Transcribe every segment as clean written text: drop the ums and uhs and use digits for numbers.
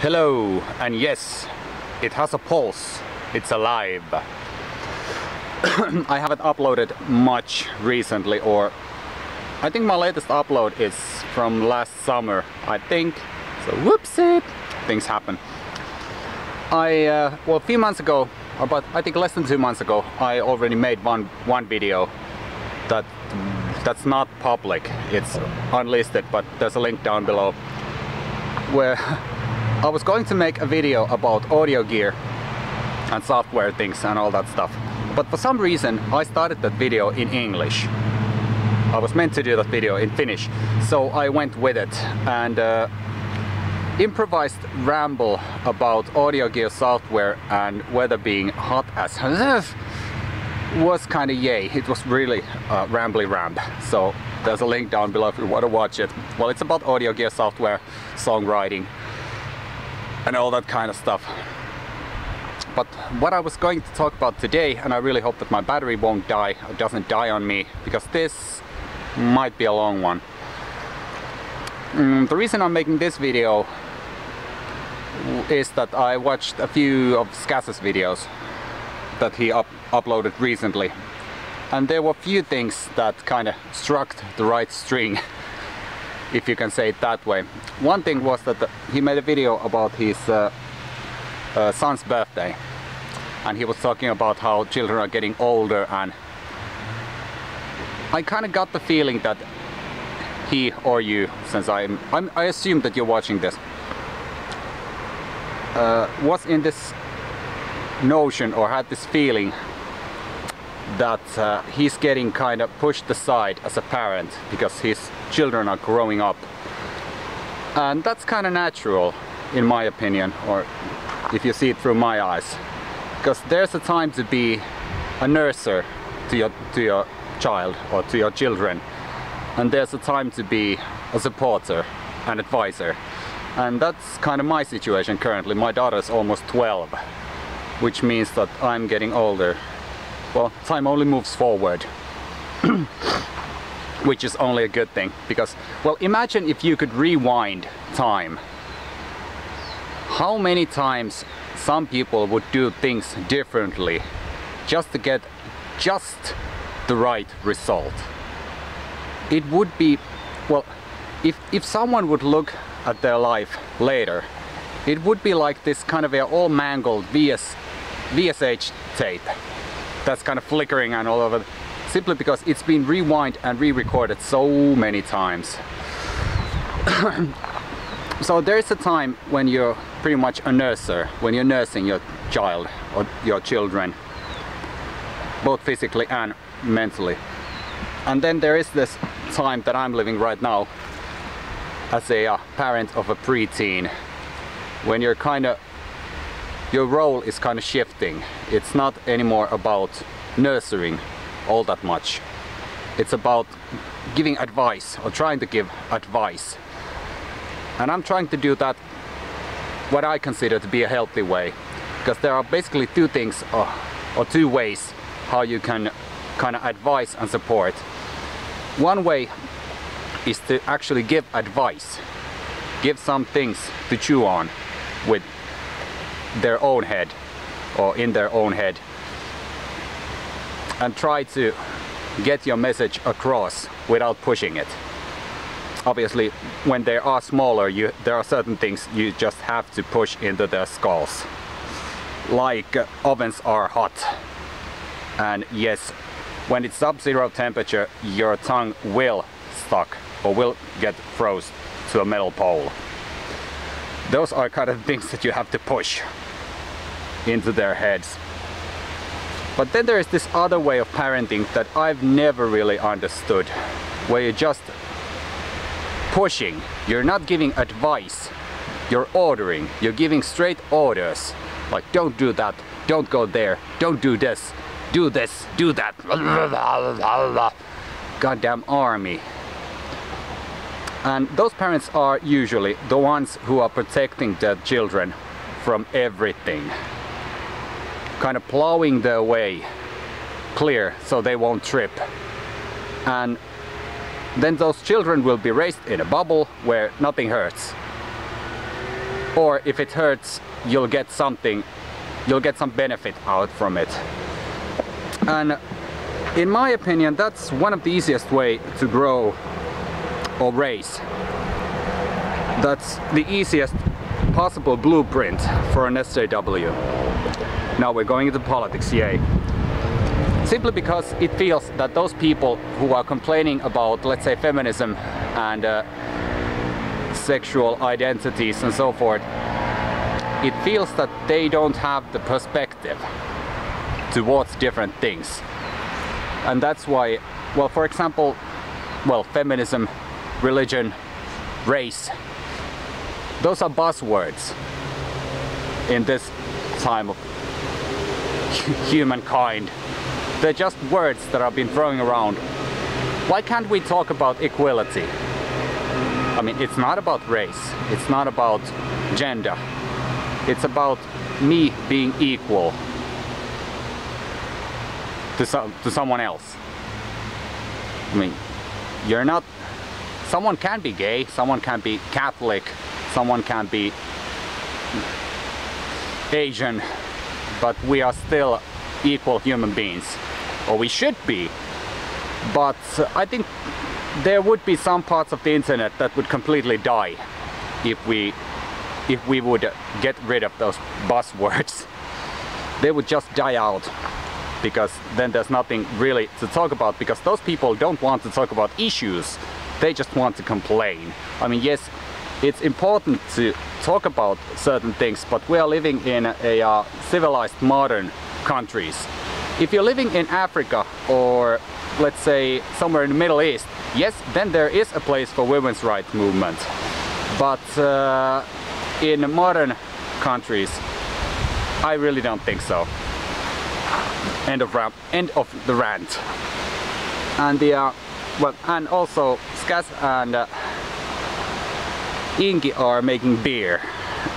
Hello, and yes, it has a pulse, it's alive. I haven't uploaded much recently, or I think my latest upload is from last summer, I think. So whoopsie, things happen. Well, a few months ago, or about I think less than 2 months ago, I already made one video that's not public. It's unlisted, but there's a link down below where I was going to make a video about audio gear and software things and all that stuff. But for some reason I started that video in English. I was meant to do that video in Finnish, so I went with it and improvised ramble about audio gear software and weather being hot as was kind of yay. It was really rambly ramp. So there's a link down below if you want to watch it. Well, it's about audio gear software, songwriting, and all that kind of stuff. But what I was going to talk about today, and I really hope that my battery won't die, or doesn't die on me, because this might be a long one. The reason I'm making this video is that I watched a few of Skaz's videos that he uploaded recently, and there were a few things that kind of struck the right string, if you can say it that way. One thing was that he made a video about his son's birthday, and he was talking about how children are getting older, and I kind of got the feeling that he or you, since I assume that you're watching this, was in this notion or had this feeling that he's getting kind of pushed aside as a parent because his children are growing up. And that's kind of natural, in my opinion, or if you see it through my eyes, because there's a time to be a nurser to your child or to your children, and there's a time to be a supporter, an advisor. And that's kind of my situation currently. My daughter's almost 12, which means that I'm getting older. Well, time only moves forward, which is only a good thing, because, well, imagine if you could rewind time. How many times some people would do things differently just to get just the right result. It would be, well, if someone would look at their life later, it would be like this kind of a all mangled VSH tape that's kind of flickering and all over, simply because it's been rewind and re-recorded so many times. So there's a time when you're pretty much a nurser, when you're nursing your child or your children, both physically and mentally. And then there is this time that I'm living right now as a parent of a preteen, when you're kind of, your role is kind of shifting. It's not anymore about nurturing all that much. It's about giving advice, or trying to give advice. And I'm trying to do that what I consider to be a healthy way, because there are basically two things, or two ways how you can kind of advise and support. One way is to actually give advice, give some things to chew on with their own head, or in their own head, and try to get your message across without pushing it. Obviously, when they are smaller, there are certain things you just have to push into their skulls. Like ovens are hot, and yes, when it's sub-zero temperature, your tongue will stuck or will get froze to a metal pole. Those are kind of things that you have to push into their heads. But then there is this other way of parenting that I've never really understood, where you're just pushing. You're not giving advice, you're ordering. You're giving straight orders, like don't do that, don't go there, don't do this, do that. Goddamn army. And those parents are usually the ones who are protecting their children from everything, kind of plowing their way clear so they won't trip. And then those children will be raised in a bubble where nothing hurts. or if it hurts, you'll get some benefit out from it. And in my opinion, that's one of the easiest way to grow or raise. That's the easiest possible blueprint for an SJW. Now we're going into politics, yay. Simply because it feels that those people who are complaining about, let's say, feminism and sexual identities and so forth, it feels that they don't have the perspective towards different things. And that's why, well, for example, well, feminism, religion, race, those are buzzwords in this time of humankind. They're just words that have been thrown around. Why can't we talk about equality? I mean, it's not about race, it's not about gender, it's about me being equal to someone else. I mean, you're not, someone can be gay, someone can be Catholic, someone can be Asian, but we are still equal human beings, or we should be. But I think there would be some parts of the internet that would completely die if we would get rid of those buzzwords. They would just die out, because then there's nothing really to talk about, because those people don't want to talk about issues, they just want to complain. I mean, yes, it's important to talk about certain things, but we are living in a civilized modern countries. If you're living in Africa or let's say somewhere in the Middle East, yes, then there is a place for women's rights movement. But in modern countries, I really don't think so. End of the rant. And the well, and also Skas and Inki are making beer,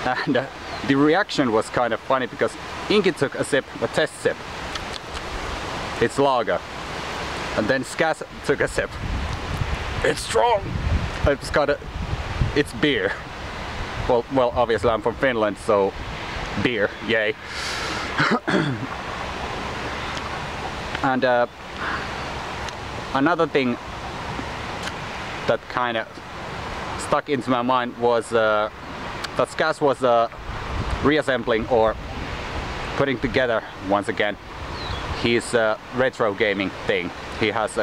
and the reaction was kind of funny because Inki took a sip, a test sip. It's lager. And then Skas took a sip. It's strong. It's beer. Well, obviously I'm from Finland, so beer, yay. And another thing that kind of stuck into my mind was that Skas was reassembling or putting together once again his retro gaming thing. He has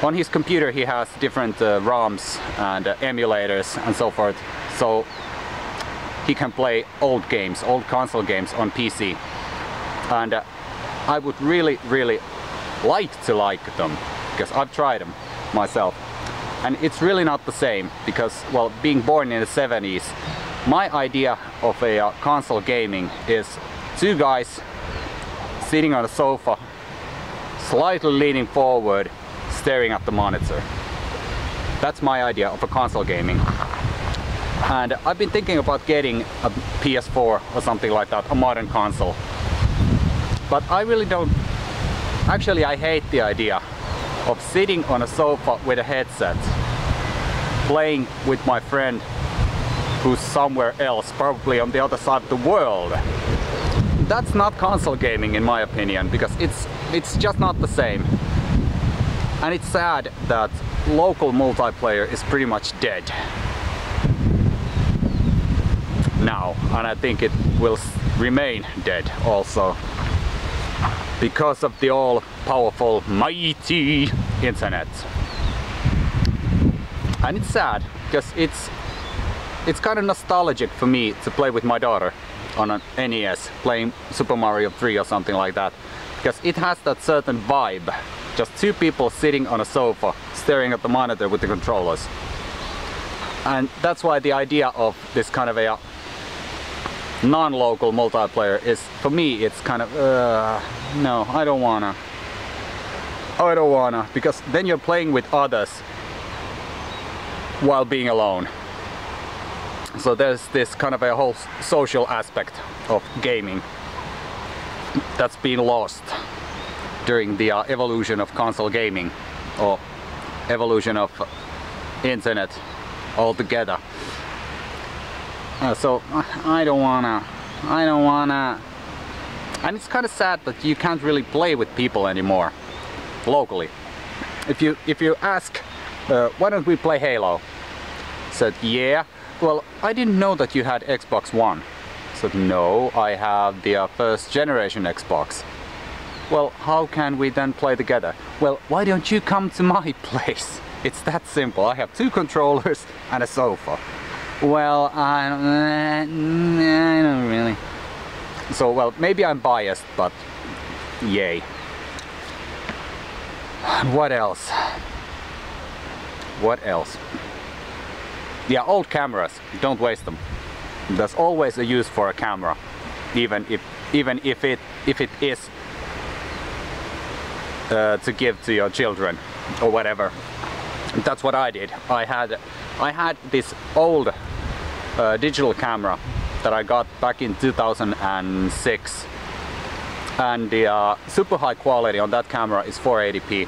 on his computer he has different ROMs and emulators and so forth, so he can play old games, old console games on PC. And I would really like them, because I've tried them myself. And it's really not the same, because, well, being born in the 70s, my idea of a console gaming is two guys sitting on a sofa, slightly leaning forward, staring at the monitor. That's my idea of a console gaming. And I've been thinking about getting a PS4 or something like that, a modern console. But I really don't... Actually, I hate the idea of sitting on a sofa with a headset, playing with my friend who's somewhere else, probably on the other side of the world. That's not console gaming in my opinion, because it's just not the same. And it's sad that local multiplayer is pretty much dead now, and I think it will remain dead also, because of the all-powerful, mighty internet. And it's sad, because it's kind of nostalgic for me to play with my daughter on an NES, playing Super Mario 3 or something like that, because it has that certain vibe. Just two people sitting on a sofa, staring at the monitor with the controllers. And that's why the idea of this kind of a non-local multiplayer is, for me, it's kind of, no, I don't wanna, because then you're playing with others while being alone. So there's this kind of a whole social aspect of gaming that's been lost during the evolution of console gaming, or evolution of internet altogether. So I don't wanna, and it's kind of sad that you can't really play with people anymore locally. If you ask, why don't we play Halo? Said, yeah. Well, I didn't know that you had Xbox One. Said, no, I have the first generation Xbox. Well, how can we then play together? Well, why don't you come to my place? It's that simple. I have 2 controllers and a sofa. Well, I don't really. So, well, maybe I'm biased, but yay. What else? What else? Yeah, old cameras, don't waste them. There's always a use for a camera, even if it is to give to your children or whatever. That's what I did. I had this old digital camera that I got back in 2006, and the super high quality on that camera is 480p.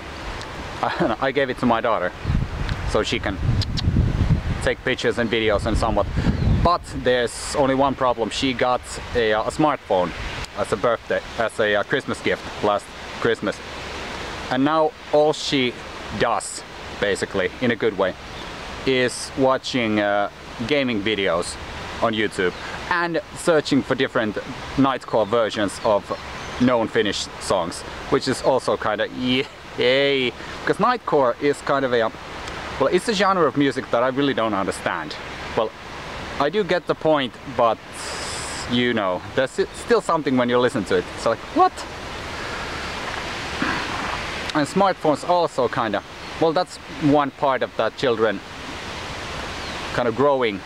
I gave it to my daughter so she can take pictures and videos and somewhat. But there's only one problem. She got a smartphone as a Christmas gift last Christmas, and now all she does, basically, in a good way, is watching gaming videos on YouTube and searching for different nightcore versions of known Finnish songs, which is also kind of yay, because nightcore is kind of a, well, it's a genre of music that I really don't understand. Well, I do get the point, but you know, there's still something when you listen to it. It's like, what? And smartphones also kind of, well, that's one part of that children kind of growing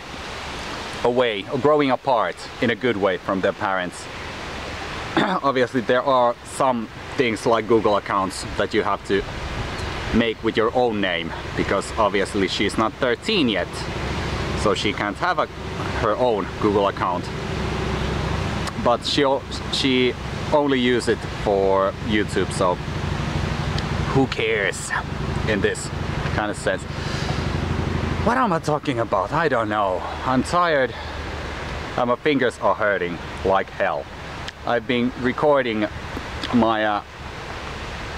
away or growing apart in a good way from their parents. Obviously there are some things like Google accounts that you have to make with your own name, because obviously she's not 13 yet, so she can't have her own Google account. But she only uses it for YouTube, so who cares in this kind of sense. What am I talking about? I don't know. I'm tired and my fingers are hurting like hell. I've been recording my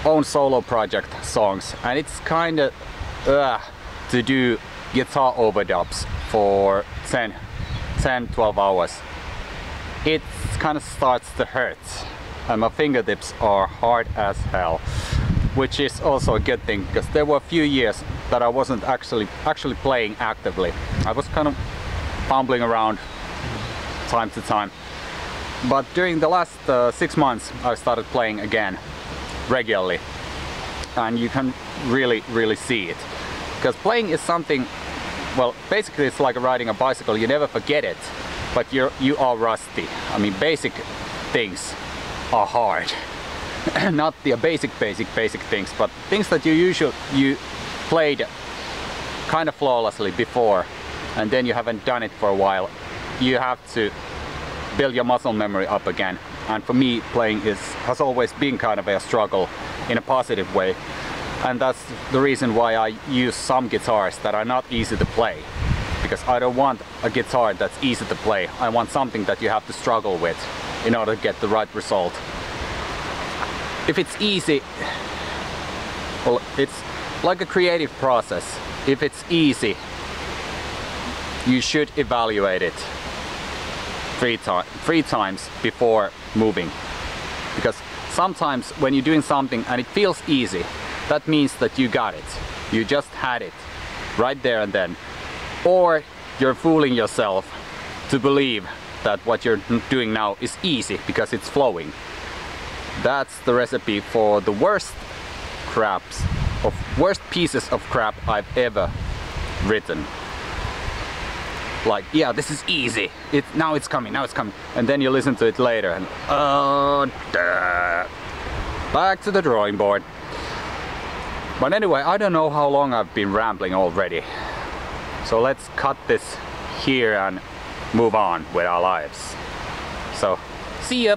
own solo project songs, and it's kind of to do guitar overdubs for 10-12 hours. It kind of starts to hurt and my fingertips are hard as hell, which is also a good thing, because there were a few years that I wasn't actually playing actively. I was kind of fumbling around time to time. But during the last 6 months I started playing again regularly, and you can really see it, because playing is something, well, basically it's like riding a bicycle. You never forget it, but you are rusty. I mean, basic things are hard. Not the basic things, but things that you played kind of flawlessly before, and then you haven't done it for a while. You have to build your muscle memory up again. And for me, playing has always been kind of a struggle in a positive way. And that's the reason why I use some guitars that are not easy to play. Because I don't want a guitar that's easy to play. I want something that you have to struggle with in order to get the right result. If it's easy, well, it's like a creative process. If it's easy, you should evaluate it 3 times before moving. Because sometimes when you're doing something and it feels easy, that means that you got it. You just had it right there and then. Or you're fooling yourself to believe that what you're doing now is easy because it's flowing. That's the recipe for the worst pieces of crap I've ever written. Like, yeah, this is easy. Now it's coming. And then you listen to it later and back to the drawing board. But anyway, I don't know how long I've been rambling already. So let's cut this here and move on with our lives. So, see ya!